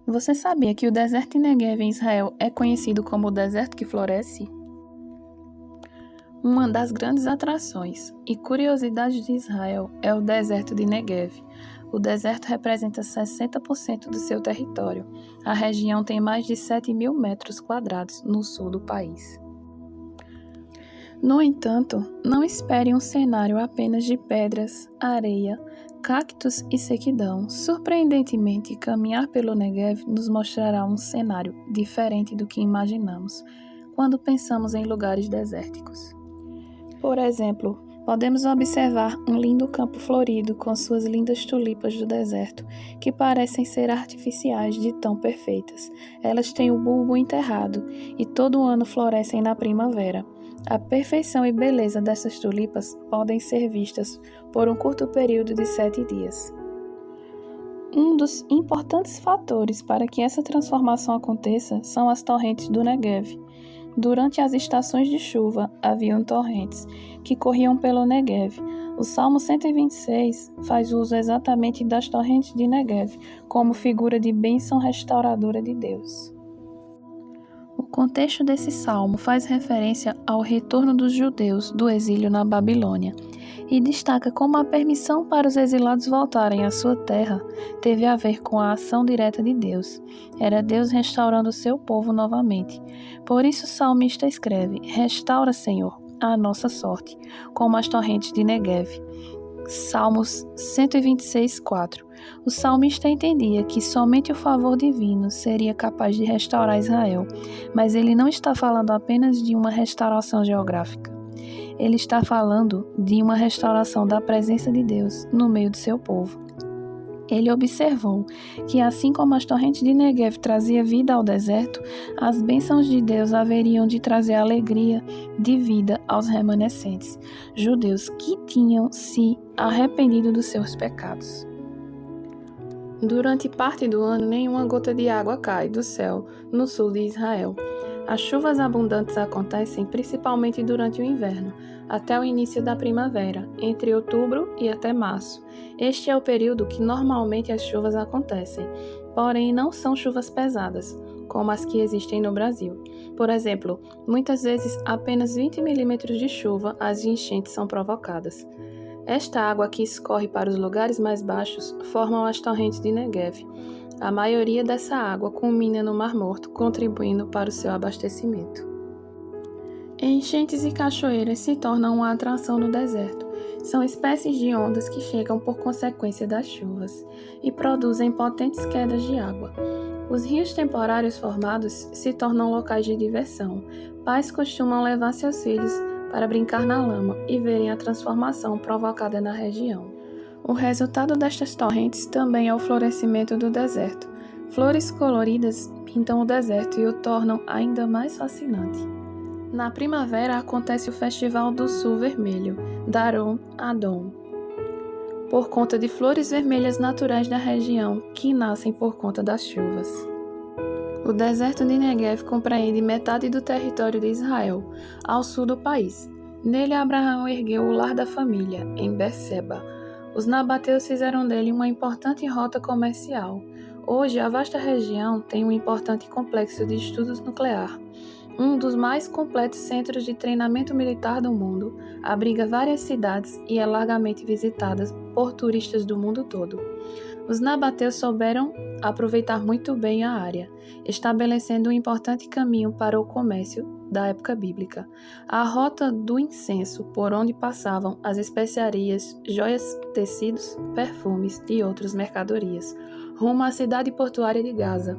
Você sabia que o deserto de Negev em Israel é conhecido como o deserto que floresce? Uma das grandes atrações e curiosidades de Israel é o deserto de Negev. O deserto representa 60% do seu território. A região tem mais de 7.000 metros quadrados no sul do país. No entanto, não espere um cenário apenas de pedras, areia, cactos e sequidão. Surpreendentemente, caminhar pelo Negev nos mostrará um cenário diferente do que imaginamos quando pensamos em lugares desérticos. Por exemplo, podemos observar um lindo campo florido com suas lindas tulipas do deserto, que parecem ser artificiais de tão perfeitas. Elas têm o bulbo enterrado e todo ano florescem na primavera. A perfeição e beleza dessas tulipas podem ser vistas por um curto período de 7 dias. Um dos importantes fatores para que essa transformação aconteça são as torrentes do Negev. Durante as estações de chuva, haviam torrentes que corriam pelo Negev. O Salmo 126 faz uso exatamente das torrentes de Negev como figura de bênção restauradora de Deus. O contexto desse salmo faz referência ao retorno dos judeus do exílio na Babilônia e destaca como a permissão para os exilados voltarem à sua terra teve a ver com a ação direta de Deus. Era Deus restaurando o seu povo novamente. Por isso o salmista escreve: "Restaura, Senhor, a nossa sorte, como as torrentes de Negev." Salmos 126, 4. O salmista entendia que somente o favor divino seria capaz de restaurar Israel, mas ele não está falando apenas de uma restauração geográfica. Ele está falando de uma restauração da presença de Deus no meio do seu povo. Ele observou que, assim como as torrentes de Negev traziam vida ao deserto, as bênçãos de Deus haveriam de trazer alegria de vida aos remanescentes, judeus que tinham se arrependido dos seus pecados. Durante parte do ano, nenhuma gota de água cai do céu no sul de Israel. As chuvas abundantes acontecem principalmente durante o inverno, até o início da primavera, entre outubro e até março. Este é o período que normalmente as chuvas acontecem, porém não são chuvas pesadas, como as que existem no Brasil. Por exemplo, muitas vezes apenas 20 milímetros de chuva as enchentes são provocadas. Esta água que escorre para os lugares mais baixos formam as torrentes de Negev. A maioria dessa água culmina no Mar Morto, contribuindo para o seu abastecimento. Enchentes e cachoeiras se tornam uma atração no deserto. São espécies de ondas que chegam por consequência das chuvas e produzem potentes quedas de água. Os rios temporários formados se tornam locais de diversão. Pais costumam levar seus filhos para brincar na lama e verem a transformação provocada na região. O resultado destas torrentes também é o florescimento do deserto. Flores coloridas pintam o deserto e o tornam ainda mais fascinante. Na primavera acontece o Festival do Sul Vermelho, Daron Adon, por conta de flores vermelhas naturais da região que nascem por conta das chuvas. O deserto de Negev compreende metade do território de Israel, ao sul do país. Nele, Abraão ergueu o lar da família, em Berseba. Os nabateus fizeram dele uma importante rota comercial. Hoje, a vasta região tem um importante complexo de estudos nuclear. Um dos mais completos centros de treinamento militar do mundo, abriga várias cidades e é largamente visitada por turistas do mundo todo. Os nabateus souberam aproveitar muito bem a área, estabelecendo um importante caminho para o comércio da época bíblica. A rota do incenso, por onde passavam as especiarias, joias, tecidos, perfumes e outras mercadorias, rumo à cidade portuária de Gaza.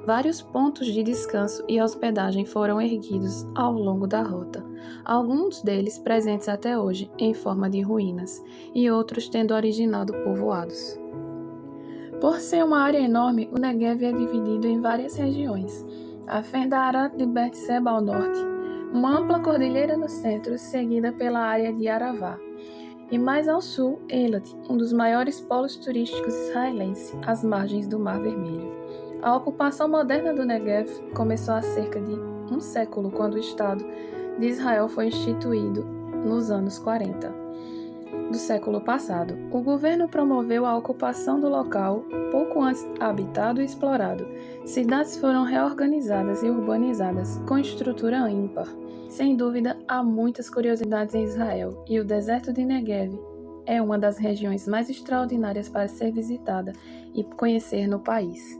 Vários pontos de descanso e hospedagem foram erguidos ao longo da rota, alguns deles presentes até hoje em forma de ruínas, e outros tendo originado povoados. Por ser uma área enorme, o Negev é dividido em várias regiões. A fenda Arat de Berseba ao norte, uma ampla cordilheira no centro, seguida pela área de Aravá. E mais ao sul, Eilat, um dos maiores polos turísticos israelenses, às margens do Mar Vermelho. A ocupação moderna do Negev começou há cerca de um século, quando o Estado de Israel foi instituído nos anos 40. do século passado. O governo promoveu a ocupação do local pouco antes habitado e explorado. Cidades foram reorganizadas e urbanizadas com estrutura ímpar. Sem dúvida, há muitas curiosidades em Israel, e o deserto de Negev é uma das regiões mais extraordinárias para ser visitada e conhecer no país.